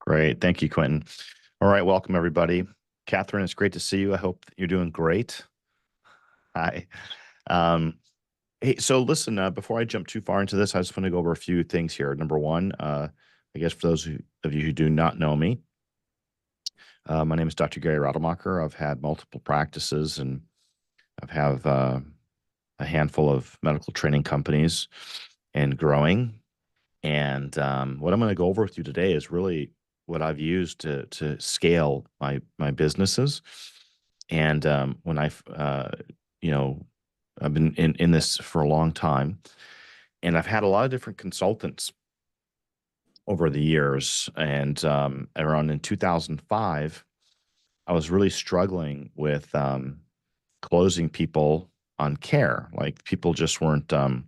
Great. Thank you, Quentin. All right. Welcome, everybody. Catherine, it's great to see you. I hope that you're doing great. Hi. Um, hey, so listen, before I jump too far into this, I just want to go over a few things here. Number one, I guess for of you who do not know me, my name is Dr. Gary Rademacher. I've had multiple practices and I've have a handful of medical training companies and growing. And what I'm going to go over with you today is really what I've used to scale my businesses. And when you know, I've been in this for a long time, and I've had a lot of different consultants over the years. And around in 2005, I was really struggling with closing people on care. Like people just weren't. I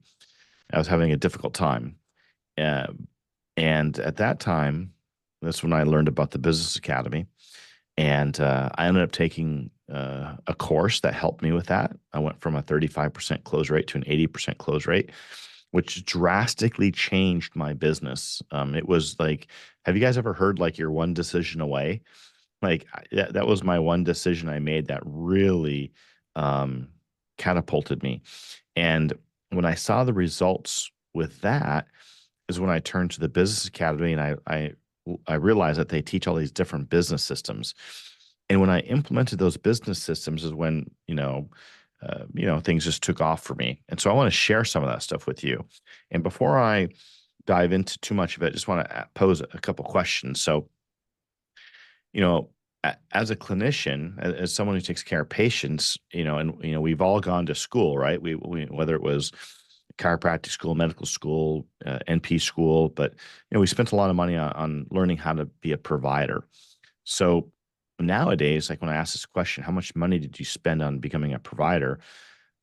was having a difficult time. Uh, and at that time, that's when I learned about the Business Academy. And I ended up taking a course that helped me with that. I went from a 35% close rate to an 80% close rate, which drastically changed my business. It was like, have you guys ever heard like you're one decision away? Like that was my one decision I made that really um, catapulted me. And when I saw the results with that, is when I turned to the Business Academy and I realized that they teach all these different business systems. And when I implemented those business systems is when, things just took off for me. And so I want to share some of that stuff with you. And before I dive into too much of it, I just want to pose a couple questions. So, you know, as a clinician, as someone who takes care of patients, we've all gone to school, right? We whether it was chiropractic school, medical school, NP school, but we spent a lot of money on learning how to be a provider. So nowadays, like when I ask this question, how much money did you spend on becoming a provider?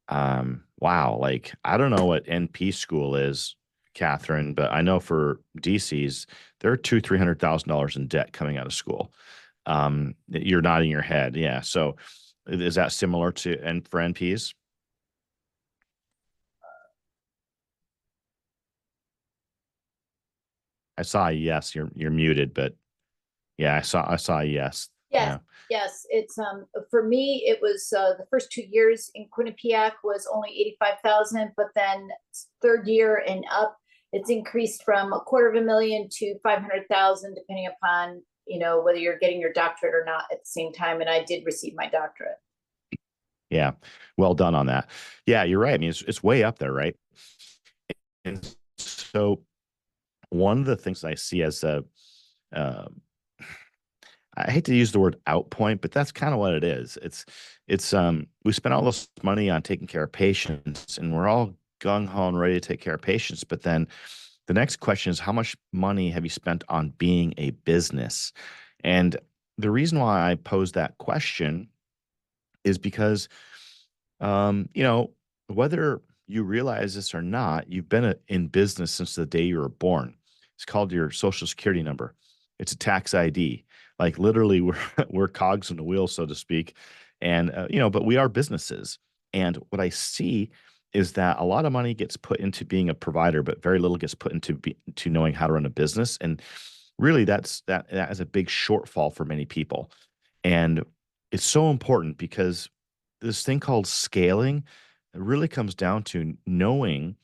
Wow, like I don't know what NP school is, Catherine, but I know for DCs, they're $300,000 in debt coming out of school. You're nodding your head, yeah. So is that similar to and for NPs? I saw a yes. You're muted, but yeah, I saw a yes. Yes, Yeah. yes. It's for me, it was the first 2 years in Quinnipiac was only 85,000, but then third year and up, it's increased from a quarter of a million to 500,000, depending upon whether you're getting your doctorate or not at the same time. And I did receive my doctorate. Yeah. Well done on that. Yeah, you're right. I mean, it's way up there, right? And so one of the things I see as uh, I hate to use the word outpoint, but that's kind of what it is. It's we spend all this money on taking care of patients and we're all gung ho and ready to take care of patients. But then the next question is how much money have you spent on being a business? And the reason why I pose that question is because whether you realize this or not, you've been in business since the day you were born. It's called your social security number. It's a tax ID. Like literally, we're we're cogs in the wheel, so to speak. And but we are businesses. And what I see is that a lot of money gets put into being a provider, but very little gets put to knowing how to run a business. And really, that is a big shortfall for many people. And it's so important because this thing called scaling it really comes down to knowing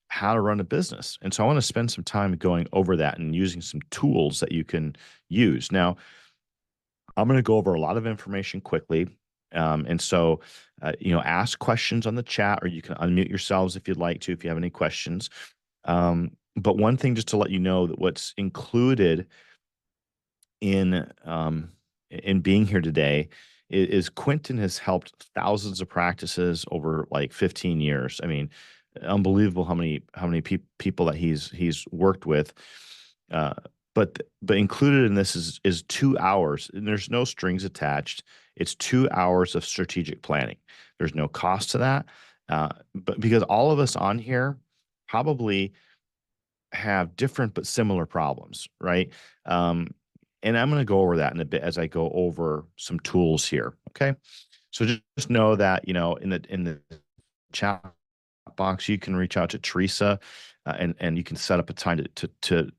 how to run a business. And so I want to spend some time going over that and using some tools that you can use. Now, I'm going to go over a lot of information quickly. And so, ask questions on the chat, or you can unmute yourselves if you'd like to, if you have any questions. But one thing just to let you know that what's included in being here today is Quentin has helped thousands of practices over like 15 years. I mean, unbelievable how many people that he's worked with. Uh, but included in this is 2 hours, and there's no strings attached. It's 2 hours of strategic planning. There's no cost to that, but because all of us on here probably have different but similar problems, right? Um, and I'm going to go over that in a bit as I go over some tools here. Okay. So just know that, in the chat box, you can reach out to Teresa. and you can set up a time to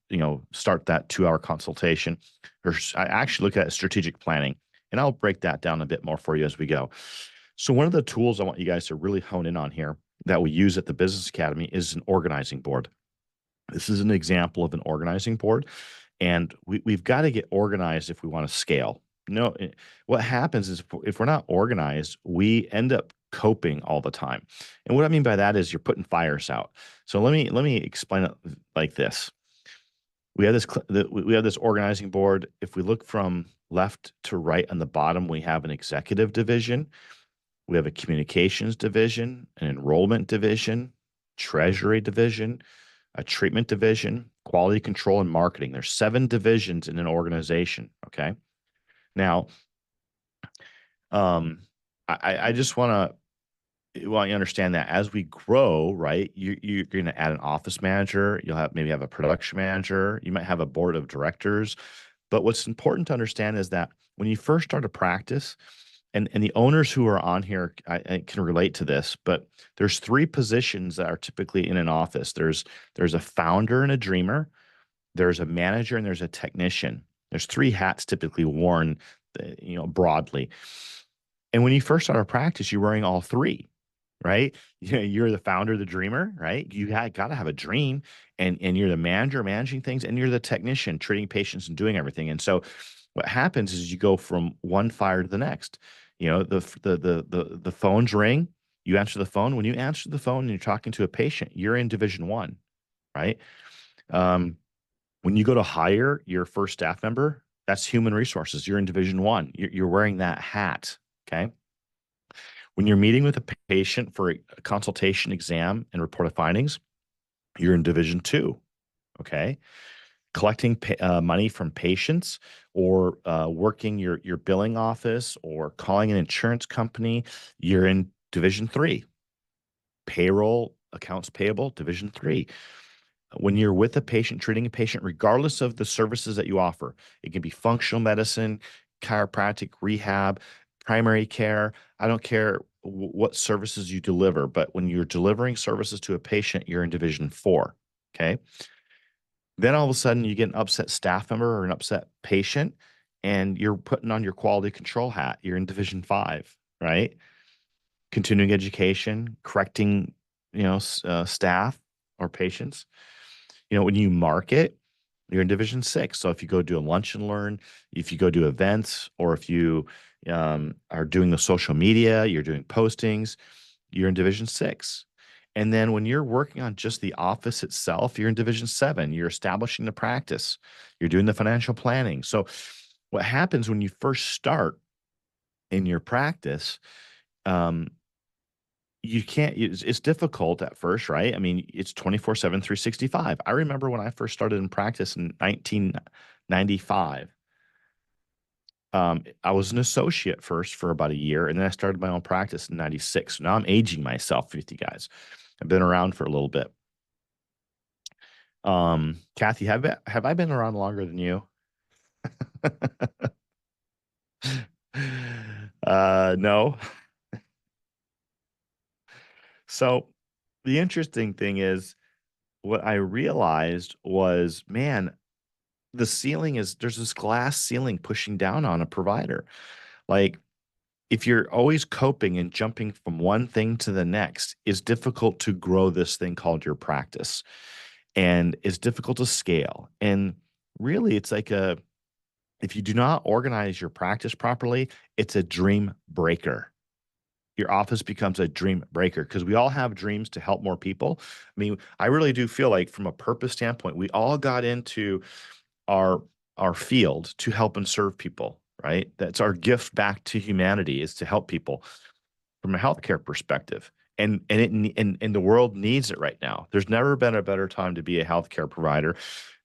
start that 2 hour consultation. I actually look at strategic planning, and I'll break that down a bit more for you as we go. So one of the tools I want you guys to really hone in on here that we use at the Business Academy is an organizing board. This is an example of an organizing board, and we've got to get organized if we want to scale. No, what happens is if we're not organized, we end up coping all the time. And what I mean by that is you're putting fires out. So let me explain it like this. We have this organizing board. If we look from left to right on the bottom, we have an executive division, we have a communications division, an enrollment division, treasury division, a treatment division, quality control, and marketing. There's 7 divisions in an organization. Okay. Now, I just want you to understand that as we grow, right, you're going to add an office manager. You'll maybe have a production manager. You might have a board of directors. But what's important to understand is that when you first start a practice, and the owners who are on here, I can relate to this, but there's 3 positions that are typically in an office. There's a founder and a dreamer, there's a manager, and there's a technician. There's 3 hats typically worn, broadly. And when you first start a practice, you're wearing all 3, right? You're the founder, the dreamer, right? You got to have a dream, and you're the manager managing things, and you're the technician treating patients and doing everything. And so what happens is you go from one fire to the next. The phones ring, you answer the phone. When you answer the phone and you're talking to a patient, you're in division 1, right? When you go to hire your first staff member, that's human resources. You're in division 1. You're wearing that hat, okay? When you're meeting with a patient for a consultation exam and report of findings, you're in division 2, okay? Collecting money from patients, or working your billing office, or calling an insurance company, you're in division 3. Payroll, accounts payable, division 3. When you're with a patient, treating a patient, regardless of the services that you offer, it can be functional medicine, chiropractic, rehab, primary care. I don't care what services you deliver, but when you're delivering services to a patient, you're in division 4. Okay. Then all of a sudden you get an upset staff member or an upset patient, and you're putting on your quality control hat. You're in division 5, right? Continuing education, correcting, staff or patients. When you market, you're in division 6. So if you go do a lunch and learn, if you go do events, or if you are doing the social media, you're doing postings, you're in division 6. And then when you're working on just the office itself, you're in division 7. You're establishing the practice, you're doing the financial planning. So what happens when you first start in your practice, you can't, it's difficult at first, right? I mean, it's 24/7, 365. I remember when I first started in practice in 1995. I was an associate first for about a year, and then I started my own practice in 96. So now I'm aging myself with you guys. I've been around for a little bit. Kathy, have I been around longer than you? No. So the interesting thing is, what I realized was, man, there's this glass ceiling pushing down on a provider. Like, if you're always coping and jumping from one thing to the next, it's difficult to grow this thing called your practice, and it's difficult to scale. And really, it's like if you do not organize your practice properly, it's a dream breaker. Your office becomes a dream breaker, because we all have dreams to help more people. I mean, I really do feel like, from a purpose standpoint, we all got into our field to help and serve people, right? That's our gift back to humanity, is to help people from a healthcare perspective. And the world needs it right now. There's never been a better time to be a healthcare provider,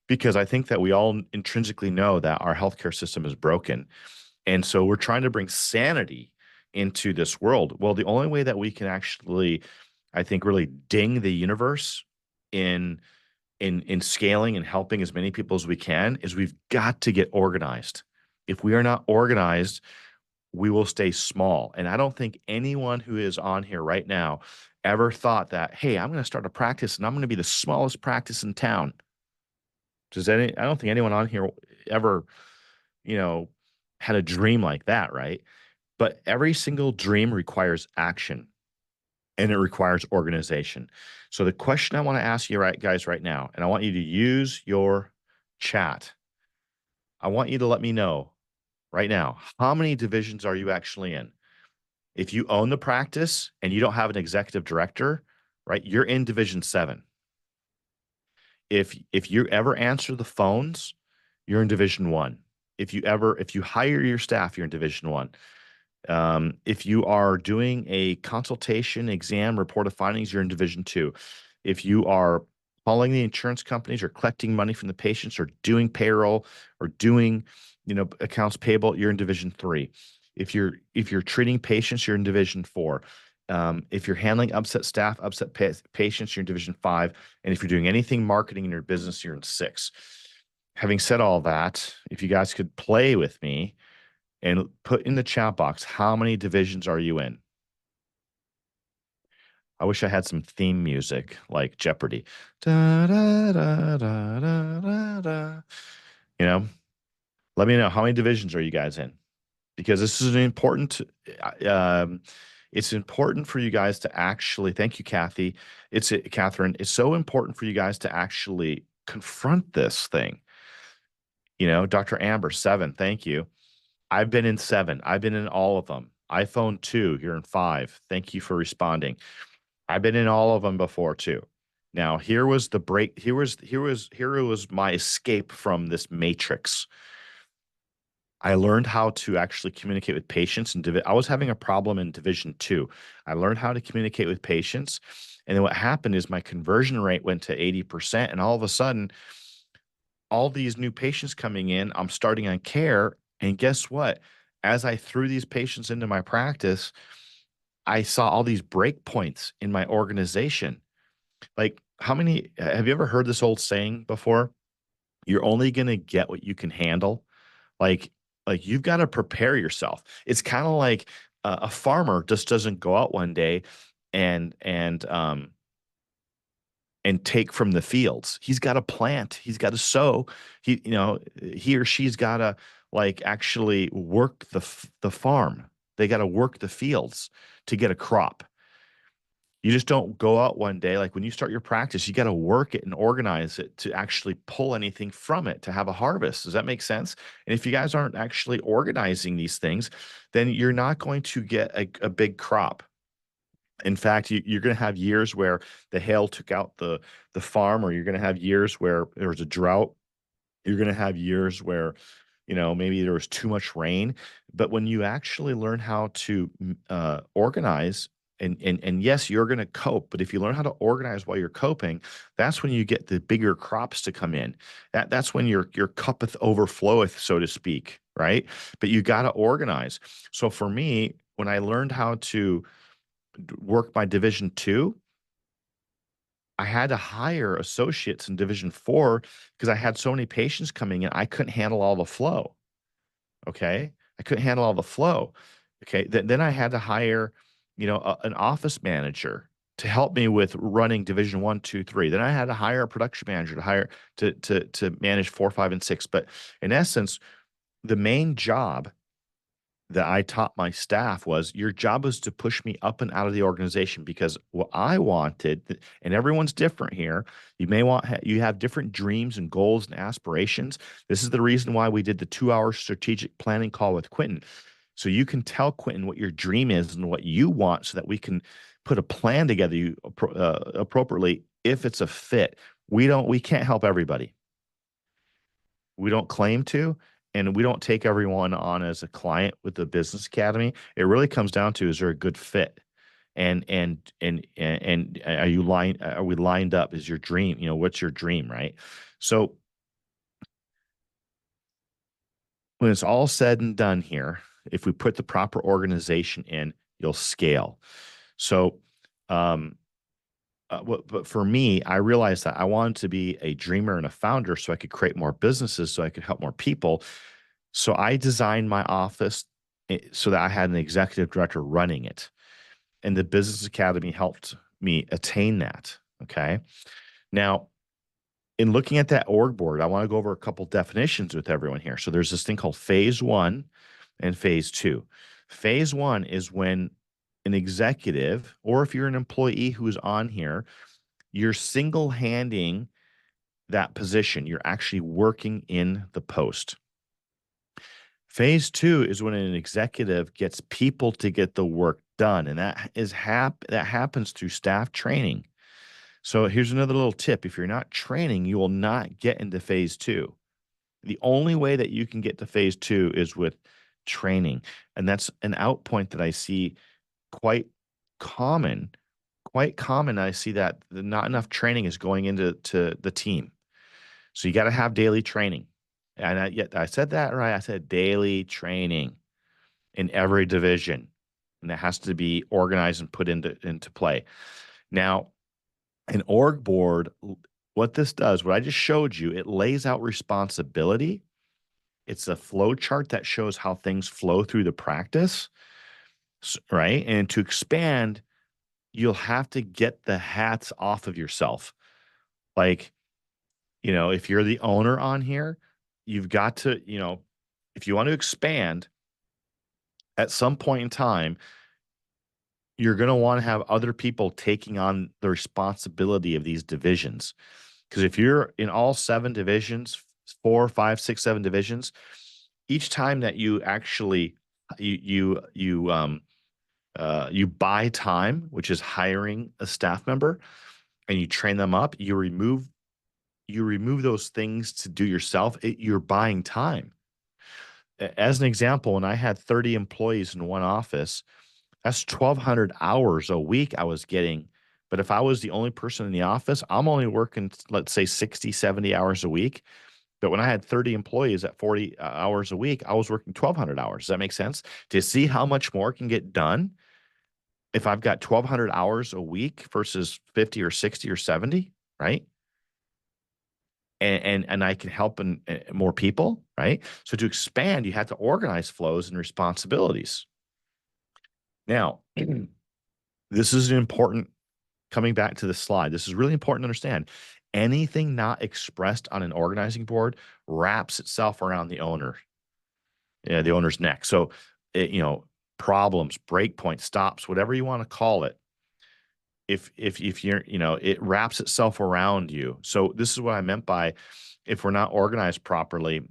because I think that we all intrinsically know that our healthcare system is broken. And so we're trying to bring sanity into this world. Well, the only way that we can actually, I think, really ding the universe in scaling and helping as many people as we can is we've got to get organized. If we are not organized, we will stay small. And I don't think anyone who is on here right now ever thought that, hey, I'm going to start a practice and I'm going to be the smallest practice in town? I don't think anyone on here ever, you know, had a dream like that, right? But every single dream requires action and it requires organization. So the question I want to ask you right guys right now, and I want you to use your chat. I want you to let me know right now, how many divisions are you actually in? If you own the practice and you don't have an executive director, right, you're in division 7. If you ever answer the phones, you're in division 1. If you hire your staff, you're in division 1. If you are doing a consultation, exam, report of findings, you're in division 2. If you are calling the insurance companies or collecting money from the patients or doing payroll or doing, accounts payable, you're in division 3. If you're treating patients, you're in division 4. If you're handling upset staff, patients, you're in division 5. And if you're doing anything marketing in your business, you're in 6. Having said all that, if you guys could play with me and put in the chat box, how many divisions are you in? I wish I had some theme music like Jeopardy. Da, da, da, da, da, da, da. You know, let me know, how many divisions are you guys in? Because this is an important, um, it's important for you guys to actually, thank you, Kathy. Catherine, it's so important for you guys to actually confront this thing. Dr. Amber, 7, thank you. I've been in 7. I've been in all of them. iPhone 2, you're in 5. Thank you for responding. I've been in all of them before too. Now, here was the break. Here was my escape from this matrix. I learned how to actually communicate with patients, and I was having a problem in division 2. I learned how to communicate with patients, and then what happened is my conversion rate went to 80%, and all of a sudden, all these new patients coming in, I'm starting on care, and guess what? As I threw these patients into my practice, I saw all these break points in my organization. Like, how many have you ever heard this old saying before? You're only going to get what you can handle. Like, like you've got to prepare yourself. It's kind of like a farmer just doesn't go out one day and and take from the fields. He's got to plant. He's got to sow. He or she's got to like actually work the farm. They got to work the fields to get a crop. You just don't go out one day. Like when you start your practice, you got to work it and organize it to actually pull anything from it to have a harvest. Does that make sense? And if you guys aren't actually organizing these things, then you're not going to get a big crop. In fact, you're going to have years where the hail took out the farm, or you're going to have years where there was a drought. You're going to have years where, maybe there was too much rain. But when you actually learn how to organize, and yes, you're going to cope, but if you learn how to organize while you're coping, that's when you get the bigger crops to come in. That's when your cuppeth overfloweth, so to speak, right? But you got to organize. So for me, when I learned how to work my division 2, I had to hire associates in division 4 because I had so many patients coming in. I couldn't handle all the flow. Okay. I couldn't handle all the flow. Okay. Then I had to hire, an office manager to help me with running division 1, 2, 3. Then I had to hire a production manager to manage 4, 5, and 6. But in essence, the main job that I taught my staff was, your job was to push me up and out of the organization, because what I wanted, and everyone's different here. You have different dreams and goals and aspirations. This is the reason why we did the 2-hour strategic planning call with Quentin. So you can tell Quentin what your dream is and what you want, so that we can put a plan together appropriately if it's a fit. We can't help everybody. We don't claim to, and we don't take everyone on as a client with the business academy. It really comes down to, is there a good fit? And are we lined up? Is your dream, what's your dream, right? So when it's all said and done here, if we put the proper organization in, you'll scale. So but for me, I realized that I wanted to be a dreamer and a founder so I could create more businesses, so I could help more people. So I designed my office so that I had an executive director running it. And the Business Academy helped me attain that. Okay. Now, in looking at that org board, I want to go over a couple definitions with everyone here. So there's this thing called phase one and phase two. Phase one is when an executive, or if you're an employee who is on here, you're single handing that position. You're actually working in the post. Phase two is when an executive gets people to get the work done, and that happens through staff training. So here's another little tip: if you're not training, you will not get into phase two. The only way that you can get to phase two is with training, and that's an out point that I see quite common. Quite common. I see that not enough training is going into the team. So you got to have daily training. And I said that right. I said daily training in every division. And that has to be organized and put into play. Now, an org board, what this does, what I just showed you, it lays out responsibility. It's a flow chart that shows how things flow through the practice, right? And to expand, you'll have to get the hats off of yourself. Like, if you're the owner on here, you've got to, if you want to expand at some point in time, you're going to want to have other people taking on the responsibility of these divisions. Because if you're in all 7 divisions, 4, 5, 6, 7 divisions, each time that you actually you buy time, which is hiring a staff member, and you train them up, you remove those things to do yourself. You're buying time. As an example, when I had 30 employees in one office, that's 1,200 hours a week I was getting. But if I was the only person in the office, I'm only working, let's say 60, 70 hours a week. But when I had 30 employees at 40 hours a week, I was working 1,200 hours. Does that make sense? To see how much more can get done if I've got 1,200 hours a week versus 50 or 60 or 70, right? And I can help more people, right? So to expand, you have to organize flows and responsibilities. Now, this is an important, coming back to the slide, this is really important to understand. Anything not expressed on an organizing board wraps itself around the owner's neck. So, problems, breakpoints, stops, whatever you want to call it. If you're, it wraps itself around you. So this is what I meant by, if we're not organized properly,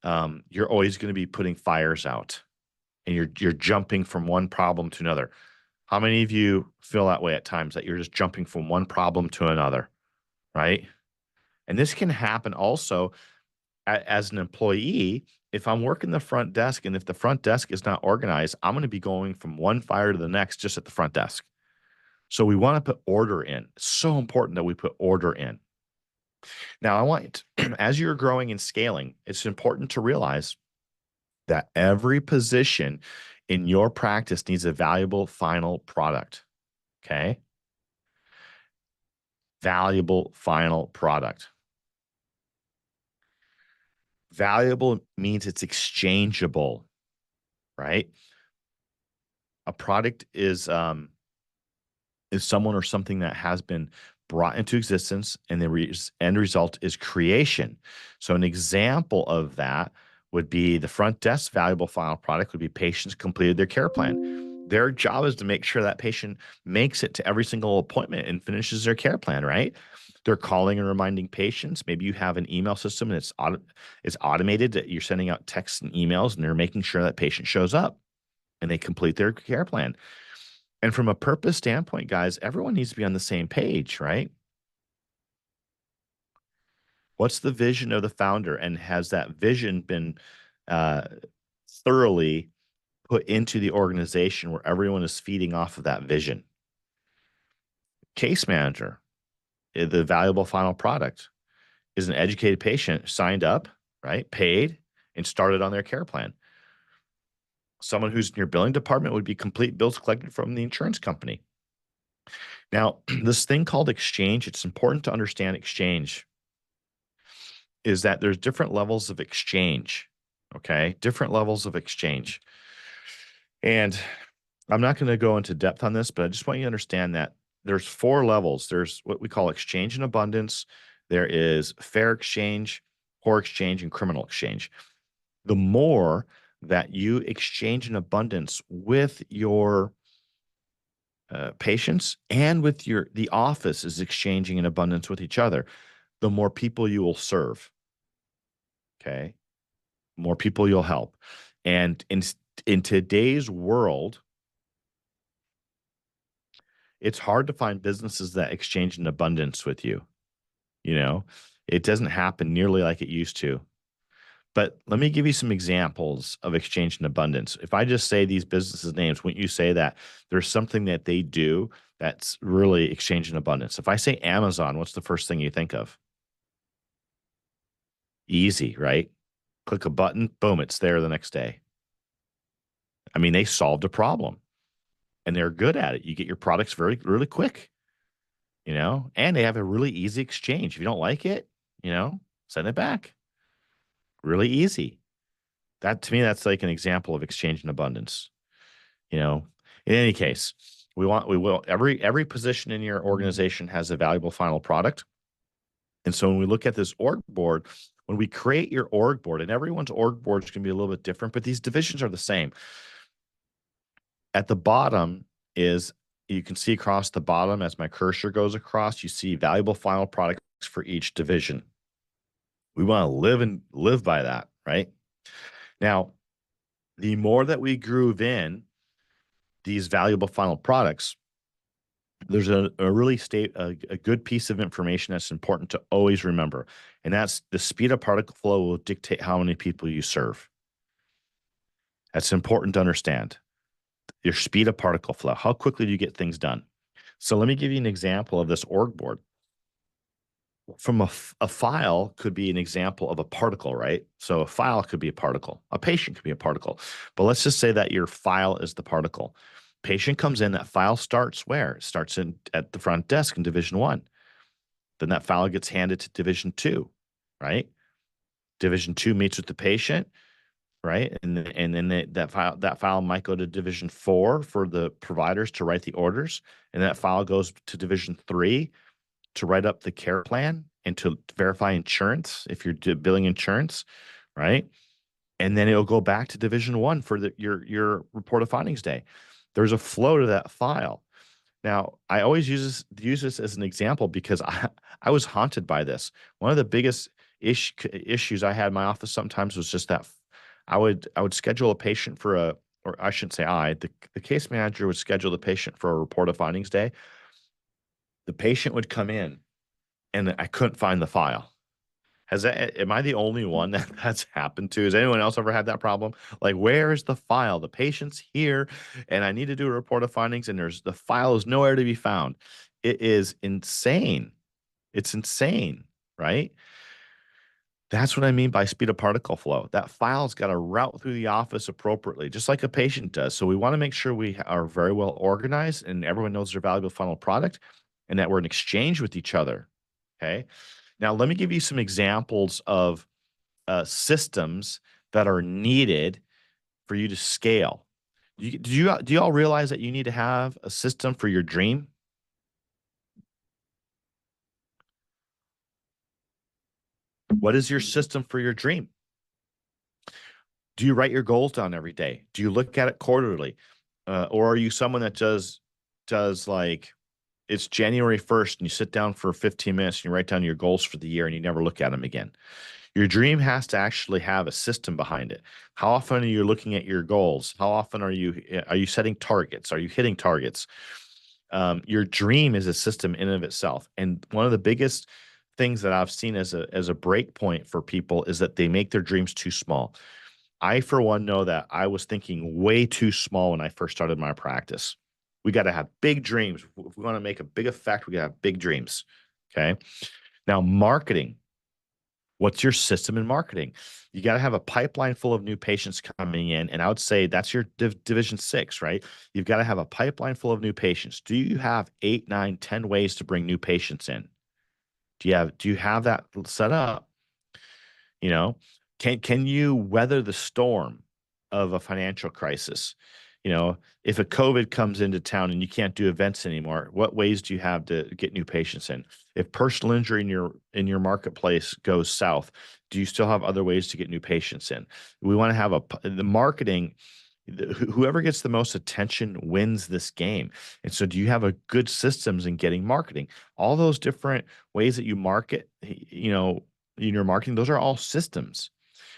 you're always going to be putting fires out, and you're jumping from one problem to another. How many of you feel that way at times, that you're just jumping from one problem to another, right? And this can happen also as an employee. If I'm working the front desk, and if the front desk is not organized, I'm going to be going from one fire to the next just at the front desk. So we want to put order in. It's so important that we put order in. Now, I want, as you're growing and scaling, it's important to realize that every position in your practice needs a valuable final product. Okay? Valuable final product. Valuable means it's exchangeable, right? A product is someone or something that has been brought into existence, and the end result is creation. So an example of that would be the front desk valuable final product would be patients completed their care plan. Their job is to make sure that patient makes it to every single appointment and finishes their care plan, right? They're calling and reminding patients. Maybe you have an email system and it's automated, that you're sending out texts and emails, and they're making sure that patient shows up and they complete their care plan. And from a purpose standpoint, guys, everyone needs to be on the same page, right? What's the vision of the founder? And has that vision been uh, thoroughly put into the organization where everyone is feeding off of that vision? Case manager, the valuable final product is an educated patient signed up, right? Paid and started on their care plan. Someone who's in your billing department would be complete bills collected from the insurance company. Now, this thing called exchange, it's important to understand exchange, is that there's different levels of exchange, okay? Different levels of exchange. And I'm not going to go into depth on this, but I just want you to understand that there's four levels. There's what we call exchange and abundance. There is fair exchange, poor exchange, and criminal exchange. The more that you exchange in abundance with your patients and with the office is exchanging in abundance with each other, the more people you will serve. Okay, more people you'll help, and in today's world, it's hard to find businesses that exchange in abundance with you. You know, it doesn't happen nearly like it used to. But let me give you some examples of exchange in abundance. If I just say these businesses' names, wouldn't you say that there's something that they do that's really exchange in abundance? If I say Amazon, what's the first thing you think of? Easy, right? Click a button, boom, it's there the next day. I mean, they solved a problem and they're good at it. You get your products very, really quick, and they have a really easy exchange. If you don't like it, send it back. Really easy. That to me, that's like an example of exchange in abundance. You know, in any case, we will every position in your organization has a valuable final product. And so when we look at this org board, when we create your org board, and everyone's org board is going to be a little bit different, but these divisions are the same. At the bottom is, you can see across the bottom as my cursor goes across, you see valuable final products for each division. We want to live by that, right? Now, the more that we groove in these valuable final products, there's a good piece of information that's important to always remember, and that's the speed of particle flow will dictate how many people you serve. That's important to understand. Your speed of particle flow, how quickly do you get things done? So let me give you an example of this org board. From a file could be an example of a particle, right? So a file could be a particle. A patient could be a particle. But let's just say that your file is the particle. Patient comes in, that file starts where? It starts at the front desk in Division 1. Then that file gets handed to Division 2, right? Division 2 meets with the patient, right? And then that file might go to Division 4 for the providers to write the orders, and that file goes to Division 3 to write up the care plan and to verify insurance if you're billing insurance, right? And then it'll go back to Division 1 for your report of findings day. There's a flow to that file. Now, I always use this as an example because I was haunted by this. One of the biggest issues I had in my office sometimes was just that I would schedule a patient or I shouldn't say the case manager would schedule the patient for a report of findings day. The patient would come in and I couldn't find the file. Am I the only one that's happened to? Has anyone else ever had that problem? Like, where is the file? The patient's here and I need to do a report of findings and the file is nowhere to be found. It is insane. It's insane, right? That's what I mean by speed of particle flow. That file's got to route through the office appropriately, just like a patient does. So we want to make sure we are very well organized and everyone knows their valuable final product and that we're in exchange with each other. Okay. Now, let me give you some examples of systems that are needed for you to scale. Do you all realize that you need to have a system for your dream? What is your system for your dream? Do you write your goals down every day? Do you look at it quarterly? Or are you someone that does like it's January 1st and you sit down for 15 minutes and you write down your goals for the year and you never look at them again? Your dream has to actually have a system behind it. How often are you looking at your goals? How often are you setting targets? Are you hitting targets? Your dream is a system in and of itself. And one of the biggest things that I've seen as a break point for people is that they make their dreams too small. I, for one, know that I was thinking way too small when I first started my practice. We got to have big dreams. If we want to make a big effect, we got to have big dreams. Okay. Now, marketing. What's your system in marketing? You got to have a pipeline full of new patients coming in. And I would say that's your division 6, right? You've got to have a pipeline full of new patients. Do you have 8, 9, 10 ways to bring new patients in? Do you have that set up? You know, can you weather the storm of a financial crisis? You know, if a COVID comes into town and you can't do events anymore, what ways do you have to get new patients in? If personal injury in your marketplace goes south, do you still have other ways to get new patients in? We want to have the marketing. Whoever gets the most attention wins this game. And so, do you have a good systems in getting marketing? All those different ways that you market, in your marketing, those are all systems.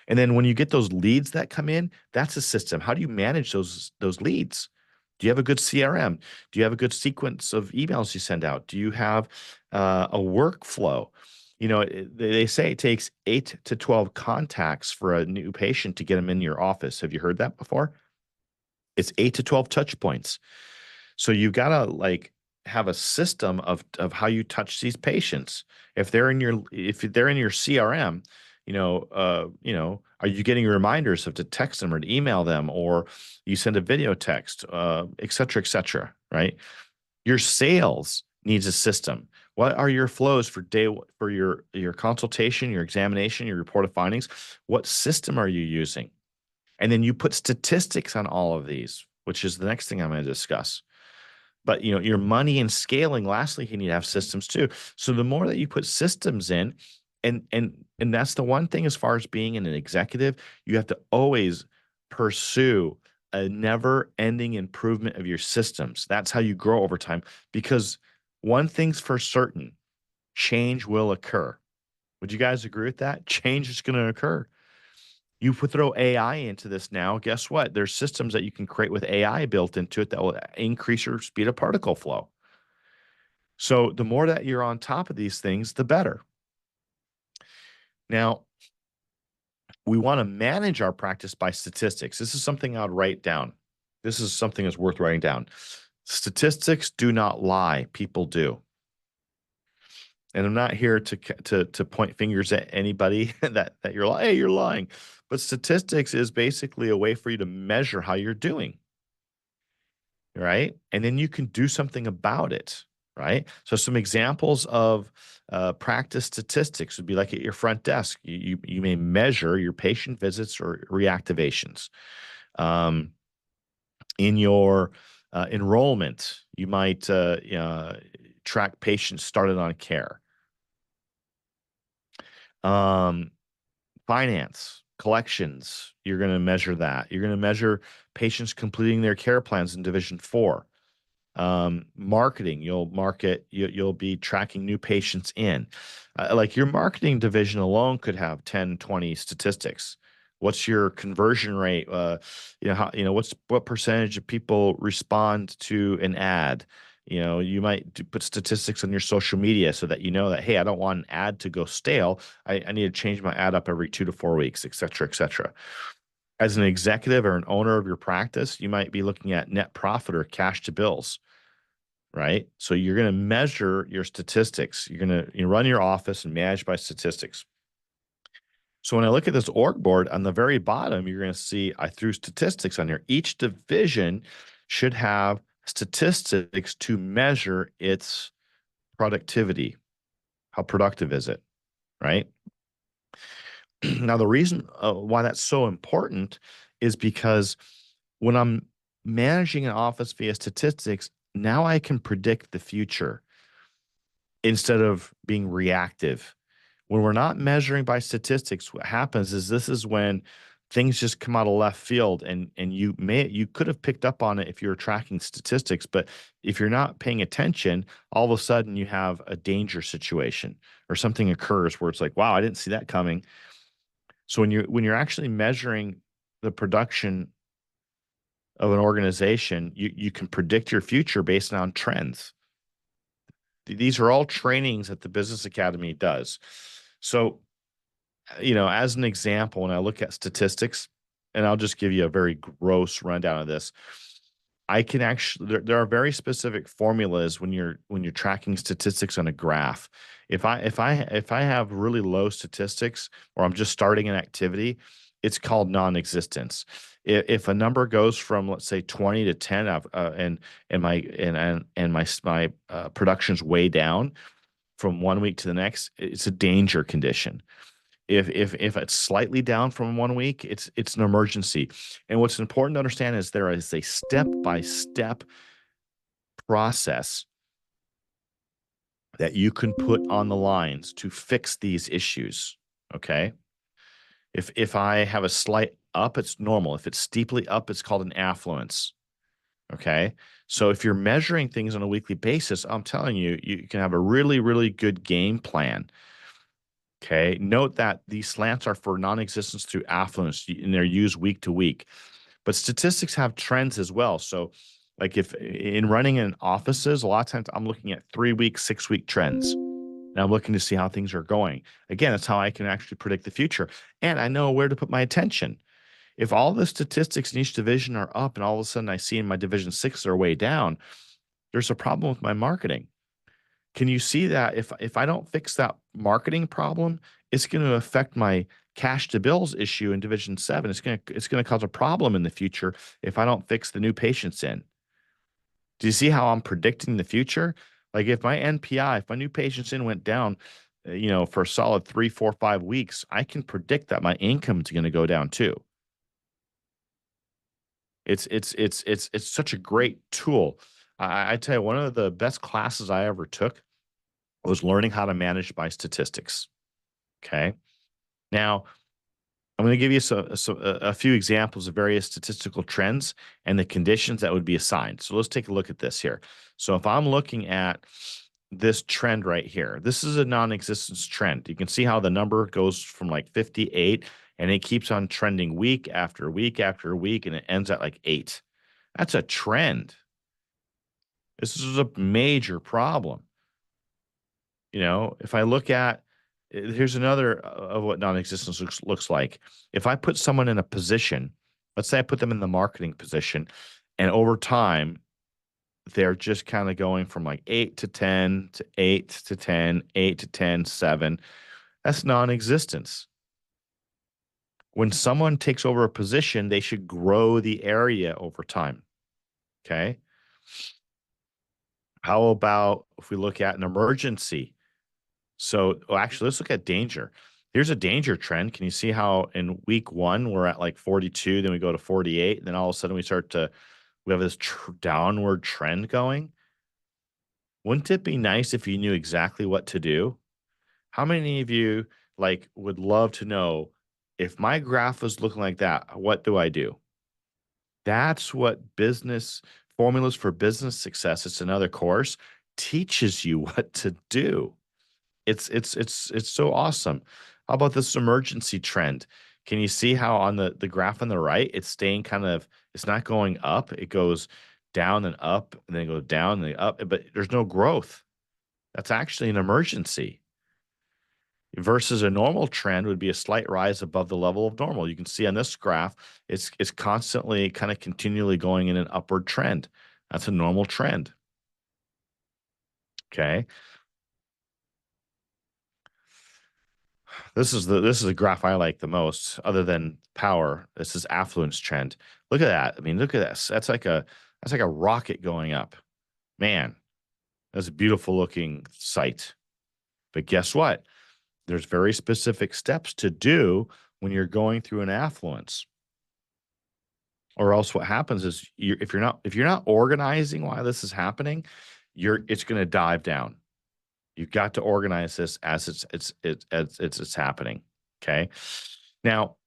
And then when you get those leads that come in, that's a system. How do you manage those leads? Do you have a good CRM? Do you have a good sequence of emails you send out? Do you have a workflow? They say it takes 8 to 12 contacts for a new patient to get them in your office. Have you heard that before? It's 8 to 12 touch points. So you've got to like have a system of how you touch these patients. If they're in your CRM, are you getting reminders of to text them or to email them, or you send a video text, et cetera, et cetera, right? Your sales needs a system. What are your flows for your consultation, your examination, your report of findings? What system are you using? And then you put statistics on all of these, which is the next thing I'm going to discuss. But your money and scaling, lastly, you need to have systems too. So the more that you put systems in, and that's the one thing as far as being an executive, you have to always pursue a never-ending improvement of your systems. That's how you grow over time. Because one thing's for certain, change will occur. Would you guys agree with that? Change is going to occur. You throw AI into this now, guess what? There's systems that you can create with AI built into it that will increase your speed of particle flow. So the more that you're on top of these things, the better. Now, we want to manage our practice by statistics. This is something I'd write down. This is something that's worth writing down. Statistics do not lie. People do. And I'm not here to point fingers at anybody that you're like, hey, you're lying. But statistics is basically a way for you to measure how you're doing, right? And then you can do something about it, right? So some examples of practice statistics would be like at your front desk. You may measure your patient visits or reactivations. In your enrollment, you might track patients started on care. Finance, collections, you're going to measure that. You're going to measure patients completing their care plans in Division 4. Marketing, you'll be tracking new patients in. Like your marketing division alone could have 10, 20 statistics. What's your conversion rate? What percentage of people respond to an ad? You might put statistics on your social media so that you know that, hey, I don't want an ad to go stale. I need to change my ad up every 2 to 4 weeks, et cetera, et cetera. As an executive or an owner of your practice, you might be looking at net profit or cash to bills, right? So you're going to measure your statistics. You're going to run your office and manage by statistics. So when I look at this org board on the very bottom, you're going to see I threw statistics on here. Each division should have statistics to measure its productivity. How productive is it, right? Now, the reason why that's so important is because when I'm managing an office via statistics, now I can predict the future instead of being reactive. When we're not measuring by statistics, what happens is this is when things just come out of left field, and you could have picked up on it if you were tracking statistics, but if you're not paying attention, all of a sudden you have a danger situation or something occurs where it's like, wow, I didn't see that coming. So when you're actually measuring the production of an organization, you can predict your future based on trends. These are all trainings that the Business Academy does. So, as an example, when I look at statistics, and I'll just give you a very gross rundown of this, I can actually there are very specific formulas when you're tracking statistics on a graph. If I have really low statistics or I'm just starting an activity, it's called non-existence. If a number goes from, let's say, 20 to 10, my production's way down from one week to the next, it's a danger condition. If it's slightly down from 1 week, it's an emergency. And what's important to understand is there is a step-by-step process that you can put on the lines to fix these issues. Okay. If I have a slight up, it's normal. If it's steeply up, it's called an affluence. Okay. So if you're measuring things on a weekly basis, I'm telling you, you can have a really, really good game plan. Okay. Note that these slants are for non-existence through affluence and they're used week to week. But statistics have trends as well. So, like if in running in offices, a lot of times I'm looking at 3 week, 6 week trends. And I'm looking to see how things are going. Again, that's how I can actually predict the future. And I know where to put my attention. If all the statistics in each division are up and all of a sudden I see in my division six they're way down, there's a problem with my marketing. Can you see that if I don't fix that marketing problem, it's going to affect my cash to bills issue in division seven. It's going to cause a problem in the future if I don't fix the new patients in. Do you see how I'm predicting the future? Like if my NPI, if my new patients in went down, for a solid 3, 4, 5 weeks, I can predict that my income is going to go down too. It's such a great tool. I tell you, one of the best classes I ever took was learning how to manage by statistics. Okay. Now, I'm going to give you a few examples of various statistical trends and the conditions that would be assigned. So let's take a look at this here. So if I'm looking at this trend right here, this is a non-existence trend. You can see how the number goes from like 58 and it keeps on trending week after week after week and it ends at like 8. That's a trend. This is a major problem. If I look at here's another of what non-existence looks like. If I put someone in a position, let's say I put them in the marketing position, and over time, they're just kind of going from like 8 to 10 to 8 to 10, 8 to 10, 7. That's non-existence. When someone takes over a position, they should grow the area over time. Okay. How about if we look at an emergency? So, actually, let's look at danger. Here's a danger trend. Can you see how in week one we're at like 42, then we go to 48, and then all of a sudden we have this downward trend going? Wouldn't it be nice if you knew exactly what to do? How many of you like would love to know if my graph was looking like that, what do I do? That's what business formulas for business success. It's another course teaches you what to do. It's so awesome. How about this emergency trend? Can you see how on the graph on the right, it's staying it's not going up. It goes down and up, and then it goes down and then up, but there's no growth. That's actually an emergency. Versus a normal trend would be a slight rise above the level of normal. You can see on this graph, it's constantly kind of continually going in an upward trend. That's a normal trend. Okay. This is a graph I like the most, other than power. This is affluence trend. Look at that. I mean, look at this. That's like a rocket going up. Man, that's a beautiful looking sight. But guess what? There's very specific steps to do when you're going through an affluence. Or else what happens is if you're not organizing why this is happening, it's going to dive down. You've got to organize this as it's happening. Okay. Now,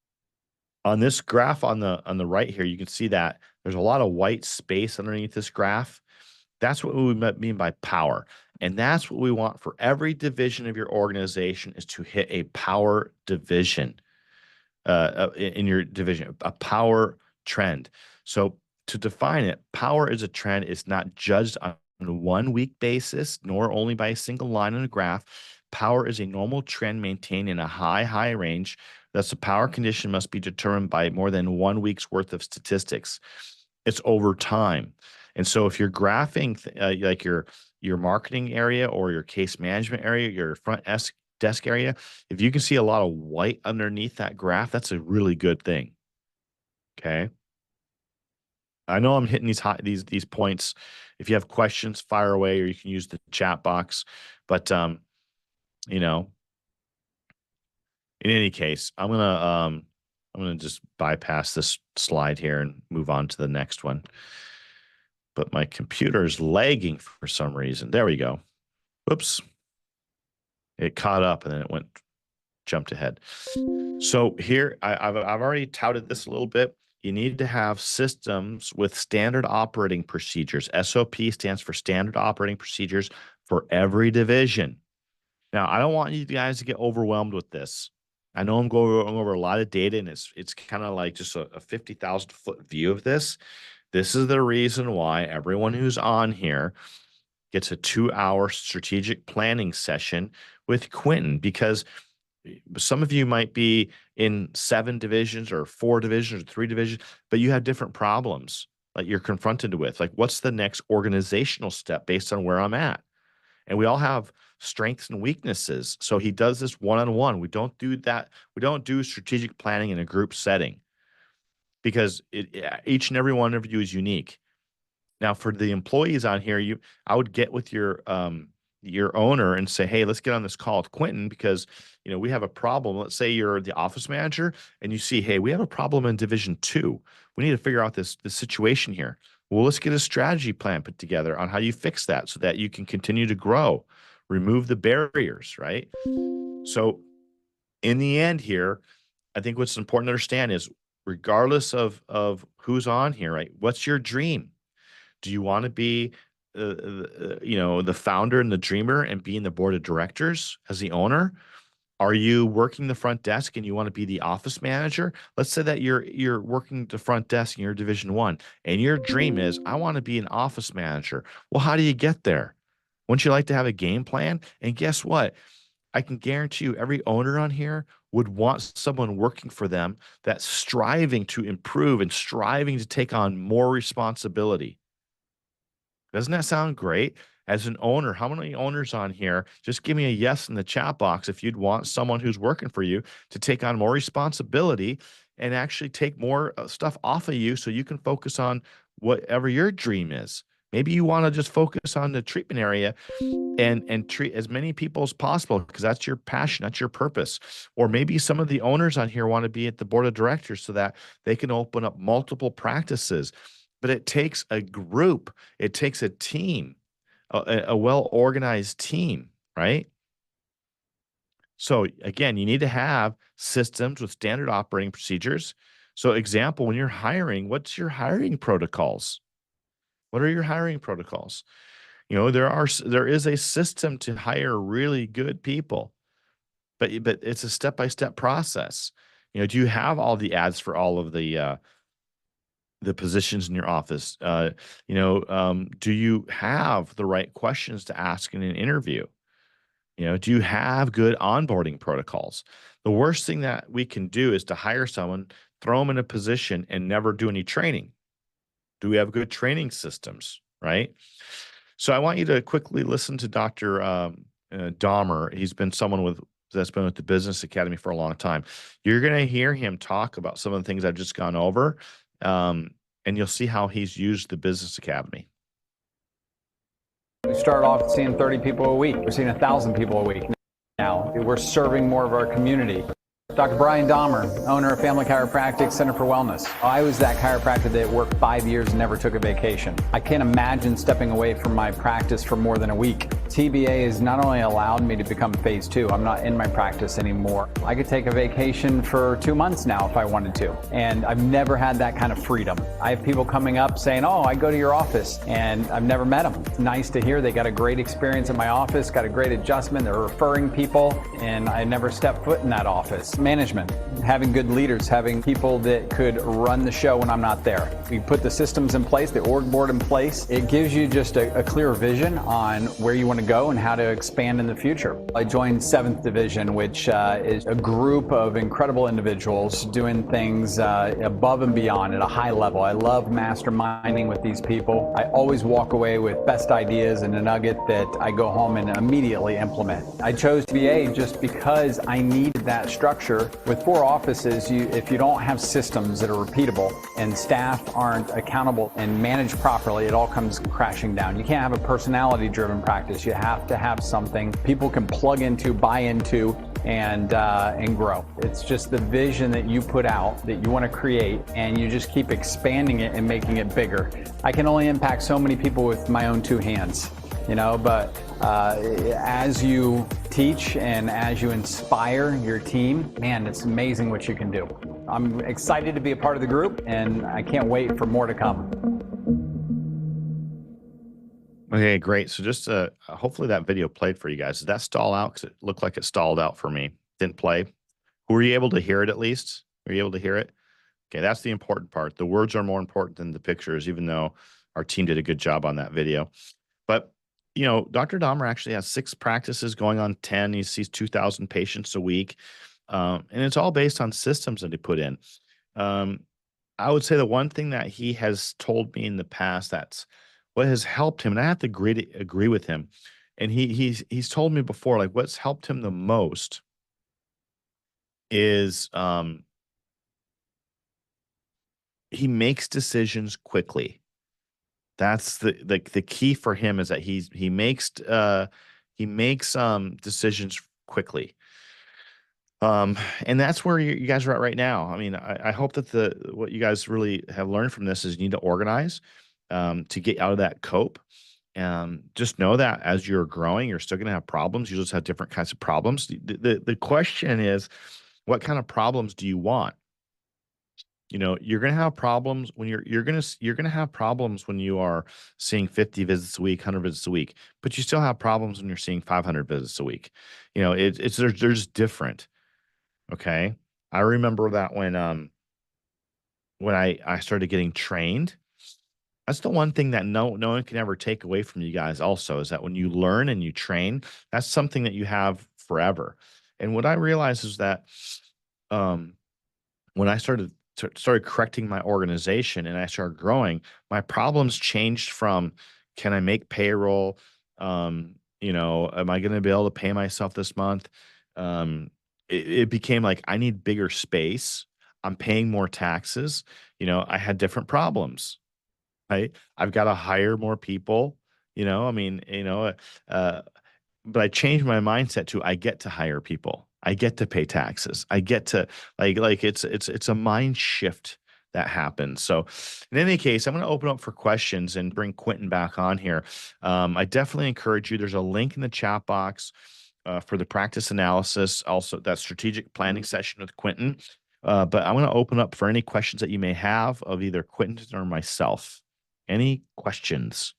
on this graph on the right here, you can see that there's a lot of white space underneath this graph. That's what we mean by power. And that's what we want for every division of your organization is to hit a power division in your division, a power trend. So to define it, power is a trend. It's not judged on a 1 week basis, nor only by a single line on a graph. Power is a normal trend maintained in a high range. Thus, the power condition must be determined by more than 1 week's worth of statistics. It's over time. And so if you're graphing like your marketing area or your case management area, your front desk area, if you can see a lot of white underneath that graph, that's a really good thing. Okay. I know I'm hitting these points. If you have questions, fire away, or you can use the chat box. But you know, In any case, I'm gonna just bypass this slide here and move on to the next one. But my computer is lagging for some reason. There we go. Whoops. It caught up and then it jumped ahead. So here, I've already touted this a little bit. You need to have systems with standard operating procedures. SOP stands for standard operating procedures for every division. Now, I don't want you guys to get overwhelmed with this. I know I'm going over a lot of data, and it's kind of like just a 50,000 foot view of this. This is the reason why everyone who's on here gets a 2-hour strategic planning session with Quentin, because some of you might be in 7 divisions or 4 divisions or 3 divisions, but you have different problems that you're confronted with. Like, what's the next organizational step based on where I'm at? And we all have strengths and weaknesses. So he does this one-on-one. We don't do that. We don't do strategic planning in a group setting, because each and every one of you is unique. Now, for the employees on here, I would get with your owner and say, hey, let's get on this call with Quentin, because we have a problem. Let's say you're the office manager and you see, hey, we have a problem in Division 2. We need to figure out this situation here. Well, let's get a strategy plan put together on how you fix that so that you can continue to grow, remove the barriers, right? So in the end here, I think what's important to understand is, regardless of who's on here, right? What's your dream? Do you want to be the founder and the dreamer and be in the board of directors as the owner? Are you working the front desk and you want to be the office manager? Let's say that you're working the front desk in your Division 1 and your dream is, I want to be an office manager. Well, how do you get there? Wouldn't you like to have a game plan? And guess what? I can guarantee you every owner on here would want someone working for them that's striving to improve and striving to take on more responsibility. Doesn't that sound great? As an owner, how many owners on here? Just give me a yes in the chat box if you'd want someone who's working for you to take on more responsibility and actually take more stuff off of you so you can focus on whatever your dream is. Maybe you want to just focus on the treatment area and treat as many people as possible because that's your passion, that's your purpose. Or maybe some of the owners on here want to be at the board of directors so that they can open up multiple practices. But it takes a group, it takes a team, a well-organized team, right? So again, you need to have systems with standard operating procedures. So example, when you're hiring, what's your hiring protocols? What are your hiring protocols? There is a system to hire really good people, but it's a step-by-step process. Do you have all the ads for all of the positions in your office? Do you have the right questions to ask in an interview? Do you have good onboarding protocols? The worst thing that we can do is to hire someone, throw them in a position, and never do any training. Do we have good training systems, right? So I want you to quickly listen to Dr. Dahmer. He's been someone that's been with the Business Academy for a long time. You're going to hear him talk about some of the things I've just gone over, and you'll see how he's used the Business Academy. We started off seeing 30 people a week. We're seeing 1,000 people a week now. We're serving more of our community. Dr. Brian Dahmer, owner of Family Chiropractic Center for Wellness. I was that chiropractor that worked 5 years and never took a vacation. I can't imagine stepping away from my practice for more than a week. TBA has not only allowed me to become phase 2, I'm not in my practice anymore. I could take a vacation for 2 months now if I wanted to, and I've never had that kind of freedom. I have people coming up saying, oh, I go to your office, and I've never met them. It's nice to hear they got a great experience in my office, got a great adjustment, they're referring people, and I never stepped foot in that office. Management, having good leaders, having people that could run the show when I'm not there. We put the systems in place, the org board in place. It gives you just a clear vision on where you want to go and how to expand in the future. I joined 7th Division, which is a group of incredible individuals doing things above and beyond at a high level. I love masterminding with these people. I always walk away with best ideas and a nugget that I go home and immediately implement. I chose TBA just because I needed that structure. With 4 offices, if you don't have systems that are repeatable and staff aren't accountable and managed properly, it all comes crashing down. You can't have a personality-driven practice. You have to have something people can plug into, buy into, and grow. It's just the vision that you put out that you want to create, and you just keep expanding it and making it bigger. I can only impact so many people with my own two hands, but as you teach and as you inspire your team, man, it's amazing what you can do. I'm excited to be a part of the group, and I can't wait for more to come. Okay, great. So just hopefully that video played for you guys. Did that stall out? Because it looked like it stalled out for me. Didn't play. Were you able to hear it at least? Were you able to hear it? Okay, that's the important part. The words are more important than the pictures, even though our team did a good job on that video. But, Dr. Dahmer actually has 6 practices going on 10. He sees 2,000 patients a week. And it's all based on systems that he put in. I would say the one thing that he has told me in the past that's what has helped him, and I have to agree with him. And he's told me before, like what's helped him the most is he makes decisions quickly. That's the key for him is that he makes decisions quickly. And that's where you guys are at right now. I mean, I hope that what you guys really have learned from this is you need to organize to get out of that cope. Just know that as you're growing, you're still going to have problems. You just have different kinds of problems. The question is, what kind of problems do you want? You're going to have problems when you're going to have problems when you are seeing 50 visits a week, 100 visits a week, but you still have problems when you're seeing 500 visits a week. They're just different. Okay. I remember that when I started getting trained, that's the one thing that no one can ever take away from you guys also is that when you learn and you train, that's something that you have forever. And what I realized is that when I started correcting my organization and I started growing, my problems changed from can I make payroll? Am I going to be able to pay myself this month? It became like I need bigger space. I'm paying more taxes. I had different problems. Right? I've got to hire more people. I mean, but I changed my mindset to I get to hire people. I get to pay taxes. I get to it's a mind shift that happens. So in any case, I'm going to open up for questions and bring Quentin back on here. I definitely encourage you. There's a link in the chat box for the practice analysis, also that strategic planning session with Quentin. But I'm going to open up for any questions that you may have of either Quentin or myself. Any questions?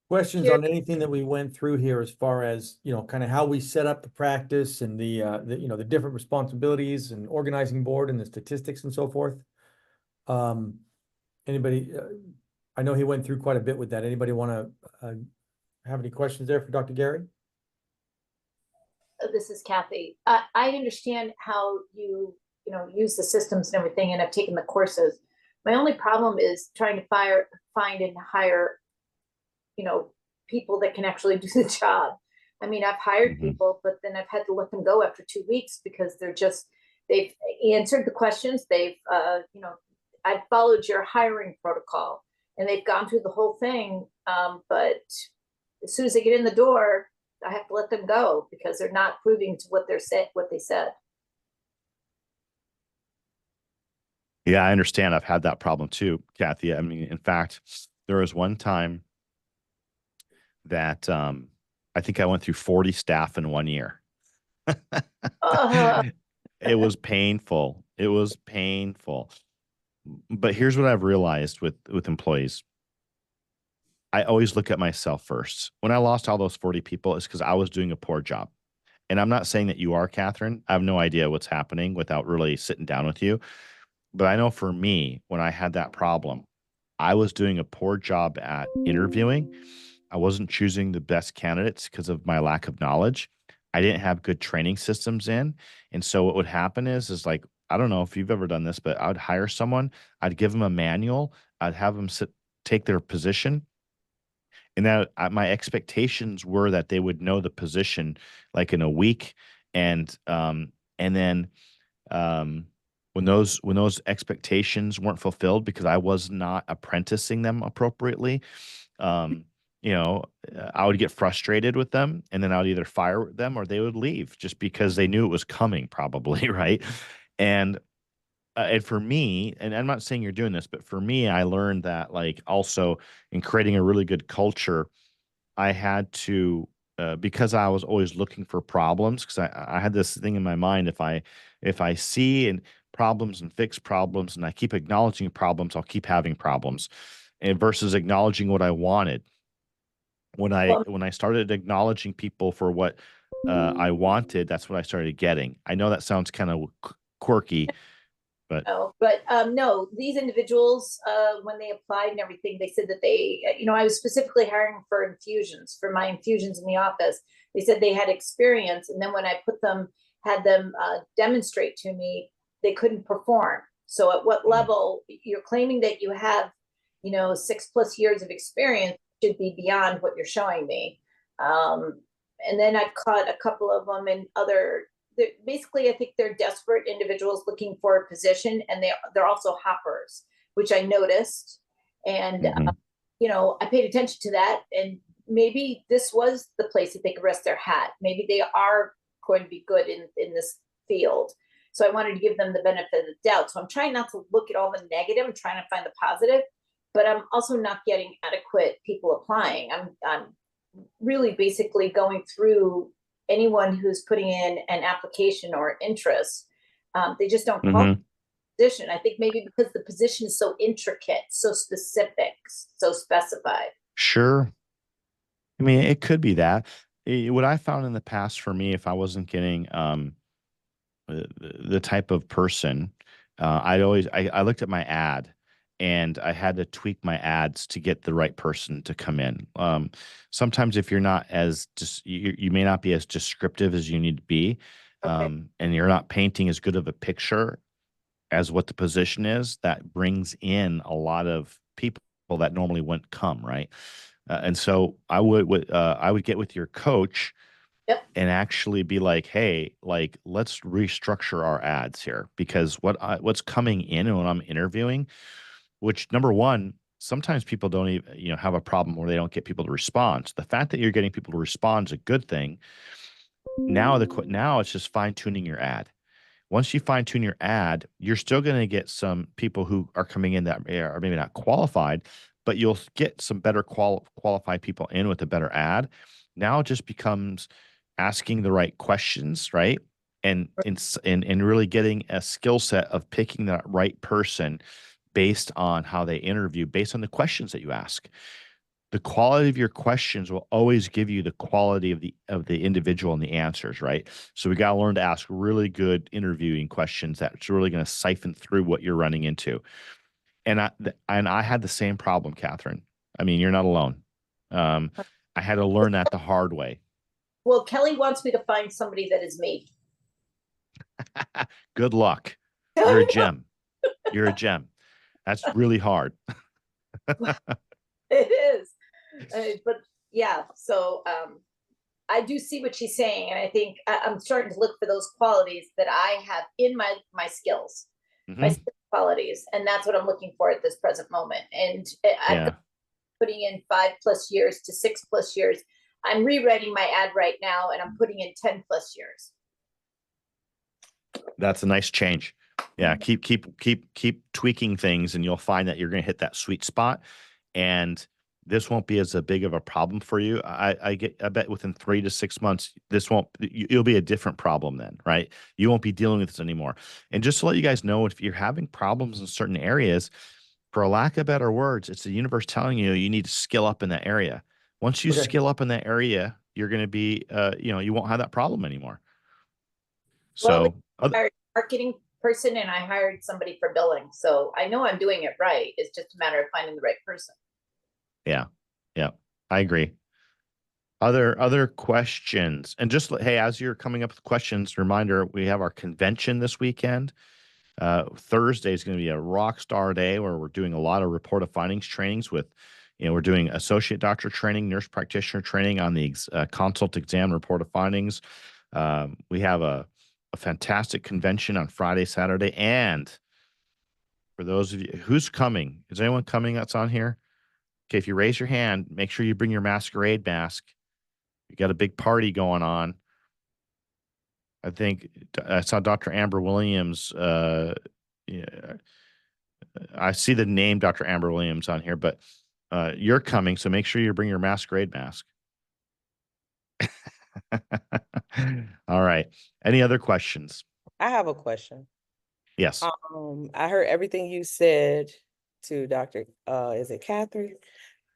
Questions on anything that we went through here as far as, kind of how we set up the practice and the different responsibilities and organizing board and the statistics and so forth. Anybody, I know he went through quite a bit with that. Anybody want to have any questions there for Dr. Gary? This is Kathy. I understand how you use the systems and everything, and I've taken the courses. My only problem is trying to find and hire people that can actually do the job. I mean, I've hired people, but then I've had to let them go after 2 weeks because they've answered the questions. I've followed your hiring protocol and they've gone through the whole thing. But as soon as they get in the door, I have to let them go because they're not proving to what they said. Yeah, I understand. I've had that problem too, Kathy. I mean, in fact, there was one time that I think I went through 40 staff in 1 year. It was painful. It was painful. But here's what I've realized with employees. I always look at myself first. When I lost all those 40 people, it's because I was doing a poor job. And I'm not saying that you are, Catherine. I have no idea what's happening without really sitting down with you. But I know for me, when I had that problem, I was doing a poor job at interviewing. I wasn't choosing the best candidates because of my lack of knowledge. I didn't have good training systems in. And so what would happen is like, I don't know if you've ever done this, but I would hire someone, I'd give them a manual, I'd have them take their position. And that my expectations were that they would know the position like in a week. And then when those expectations weren't fulfilled because I was not apprenticing them appropriately, um, I would get frustrated with them, and then I would either fire them or they would leave just because they knew it was coming, probably, right? And for me, and I'm not saying you're doing this, but for me, I learned that, like, also in creating a really good culture, I had to, because I was always looking for problems, because I had this thing in my mind, if I see and problems and fix problems and I keep acknowledging problems, I'll keep having problems. And versus acknowledging what I wanted. When I Well, when I started acknowledging people for what I wanted, that's what I started getting. I know that sounds kind of quirky, but no, but no, these individuals, when they applied and everything, they said that I was specifically hiring for infusions, for my infusions in the office. They said they had experience, and then when I had them demonstrate to me, they couldn't perform. So at what level you're claiming that you have, 6+ years of experience should be beyond what you're showing me. And then I've caught a couple of them in basically, I think they're desperate individuals looking for a position, and they're also hoppers, which I noticed. And mhm. I paid attention to that, and maybe this was the place that they could rest their hat. Maybe they are going to be good in this field. So I wanted to give them the benefit of the doubt. So I'm trying not to look at all the negative. I'm trying to find the positive, but I'm also not getting adequate people applying. I'm really basically going through anyone who's putting in an application or interest. They just don't qualify Mhm. for the position. I think maybe because the position is so intricate, so specific, so specified. Sure. I mean, it could be that. What I found in the past for me, if I wasn't getting the type of person, I looked at my ad, and I had to tweak my ads to get the right person to come in. Sometimes if you're not as just you may not be as descriptive as you need to be, Okay. and you're not painting as good of a picture as what the position is, that brings in a lot of people that normally wouldn't come, right? And so I would get with your coach Yep. and actually be like, hey, like, let's restructure our ads here, because what's coming in and when I'm interviewing, which, number one, sometimes people don't even have a problem where they don't get people to respond. So the fact that you're getting people to respond is a good thing. Now it's just fine tuning your ad. Once you fine tune your ad, you're still going to get some people who are coming in that are maybe not qualified, but you'll get some better qualified people in with a better ad. Now it just becomes asking the right questions, right? And really getting a skill set of picking that right person based on how they interview, based on the questions that you ask. The quality of your questions will always give you the quality of the individual and the answers, right? So we got to learn to ask really good interviewing questions that's really going to siphon through what you're running into. And I had the same problem, Catherine. I mean, you're not alone. Um, I had to learn that the hard way. Well, Kelly wants me to find somebody that is me. Good luck. You're a gem. You're a gem. That's really hard. It is. But yeah, so I do see what she's saying, and I think I'm starting to look for those qualities that I have in my skills, my Hmm. skill qualities, and that's what I'm looking for at this present moment. And I've Yeah, got putting in 5+ years to 6+ years. I'm rewriting my ad right now, and I'm putting in 10+ years. that's a nice change. Yeah, keep tweaking things, and you'll find that you're going to hit that sweet spot, and this won't be as a big of a problem for you. I bet within 3 to 6 months, it'll be a different problem then, right? You won't be dealing with this anymore. And just to let you guys know, if you're having problems in certain areas, for a lack of better words, it's the universe telling you you need to skill up in that area. Once you Okay. skill up in that area, you're going to be, you won't have that problem anymore. Well, we So, other, hired a marketing person, and I hired somebody for billing, so I know I'm doing it right. It's just a matter of finding the right person. yeah, yeah, I agree. Other questions, and just hey, as you're coming up with questions, reminder: we have our convention this weekend. Thursday is going to be a rock star day where we're doing a lot of report of findings trainings with, we're doing associate doctor training, nurse practitioner training on the consult exam report of findings. We have a fantastic convention on Friday, Saturday, and for those of you who's coming, is anyone coming that's on here? Okay, if you raise your hand, make sure you bring your masquerade mask. You got a big party going on. I think I saw Dr. Amber Williams. Yeah, I see the name Dr. Amber Williams on here, but you're coming, so make sure you bring your masquerade mask. All right. Any other questions? I have a question. Yes. I heard everything you said to Dr. Is it Catherine?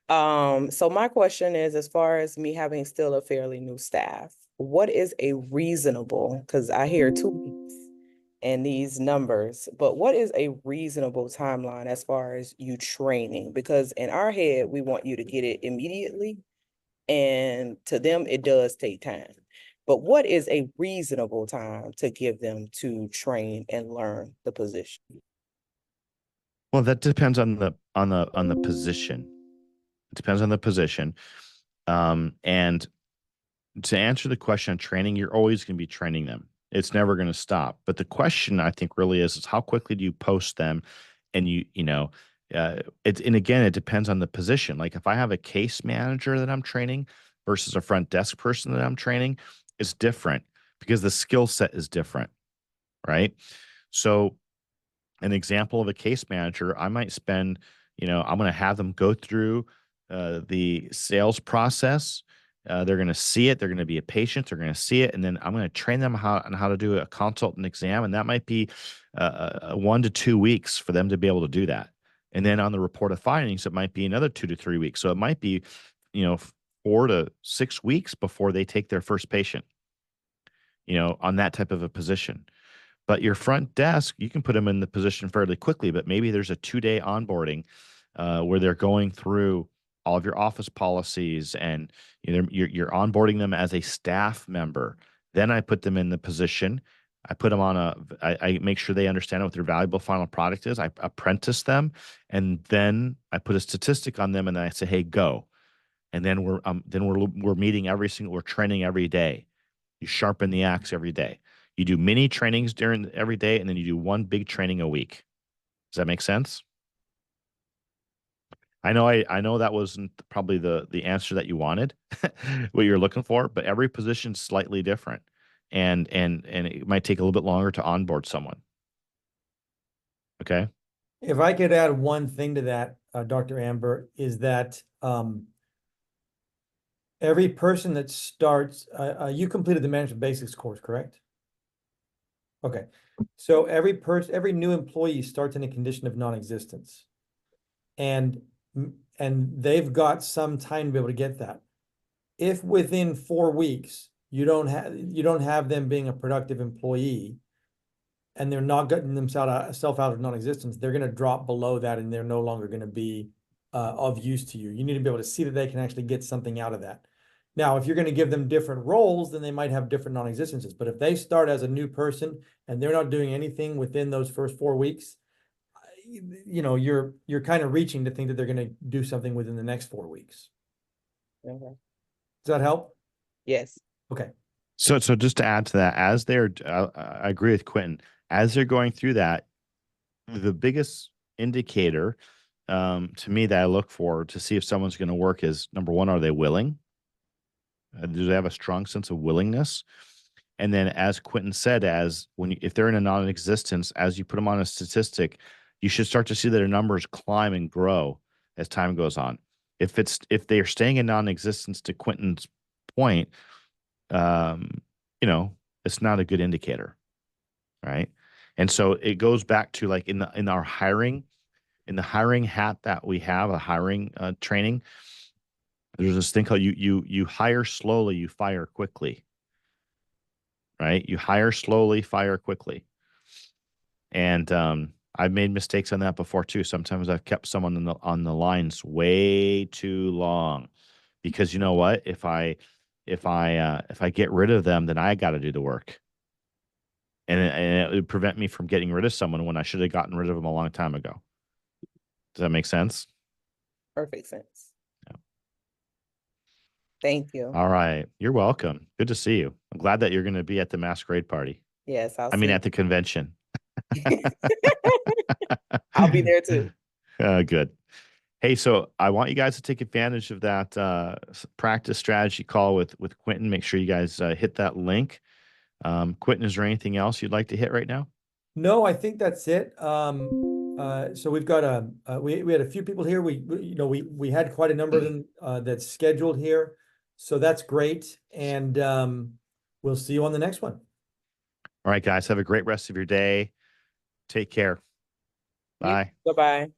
So my question is, as far as me having still a fairly new staff, what is a reasonable, because I hear 2 weeks and these numbers, but what is a reasonable timeline as far as you training? Because in our head, we want you to get it immediately, and to them, it does take time. But what is a reasonable time to give them to train and learn the position? Well, that depends on the position. It depends on the position. And to answer the question on training, you're always going to be training them. It's never going to stop. But the question I think really is how quickly do you post them? And and again, it depends on the position. Like if I have a case manager that I'm training versus a front desk person that I'm training, it's different because the skill set is different, right? So an example of a case manager, I might spend, I'm going to have them go through the sales process. They're going to see it. They're going to be a patient. They're going to see it. And then I'm going to train them on how to do a consultant exam. And that might be 1 to 2 weeks for them to be able to do that. And then on the report of findings, it might be another 2 to 3 weeks. So it might be, 4 to 6 weeks before they take their first patient, on that type of a position. But your front desk, you can put them in the position fairly quickly, but maybe there's a 2-day onboarding where they're going through all of your office policies and you're onboarding them as a staff member. Then I put them in the position. I put them on I make sure they understand what their valuable final product is. I apprentice them, and then I put a statistic on them, and then I say, "Hey, go." And then we're meeting we're training every day. You sharpen the axe every day. You do mini trainings during every day, and then you do one big training a week. Does that make sense? I know that wasn't probably the answer that you wanted, what you're looking for, but every position's slightly different, and it might take a little bit longer to onboard someone. Okay. If I could add one thing to that, Dr. Amber, is that every person that starts, you completed the management basics course, correct? Okay, so every new employee starts in a condition of non-existence, and they've got some time to be able to get that. If within 4 weeks you don't have them being a productive employee, and they're not getting themselves out of non-existence, they're going to drop below that, and they're no longer going to be of use to you. You need to be able to see that they can actually get something out of that. Now, if you're going to give them different roles, then they might have different non-existences. But if they start as a new person and they're not doing anything within those first 4 weeks, you're kind of reaching to think that they're going to do something within the next 4 weeks. Okay. Does that help? Yes. Okay. So just to add to that, as I agree with Quentin, as they're going through that, the biggest indicator to me that I look for to see if someone's going to work is, number one, are they willing? Do they have a strong sense of willingness? And then, as Quentin said, if they're in a non-existence, as you put them on a statistic, you should start to see their numbers climb and grow as time goes on. If they're staying in non-existence, to Quentin's point, it's not a good indicator, right? And so it goes back to like in our hiring, in the hiring hat that we have, a hiring training. There's this thing called you hire slowly, you fire quickly, right? You hire slowly, fire quickly. And I've made mistakes on that before too. Sometimes I've kept someone on the lines way too long, because you know what? If I get rid of them, then I got to do the work, and it would prevent me from getting rid of someone when I should have gotten rid of them a long time ago. Does that make sense? Perfect sense. Yeah. Thank you. All right. You're welcome. Good to see you. I'm glad that you're going to be at the masquerade party. Yes, I'll I mean, see. at the convention. I'll be there too. Good. Hey, so I want you guys to take advantage of that practice strategy call with Quentin. Make sure you guys hit that link. Quentin, is there anything else you'd like to hit right now? No, I think that's it. So we've got we had a few people here. You know, we had quite a number of them that's scheduled here. So that's great. And we'll see you on the next one. All right, guys, have a great rest of your day. Take care. Bye. Bye-bye.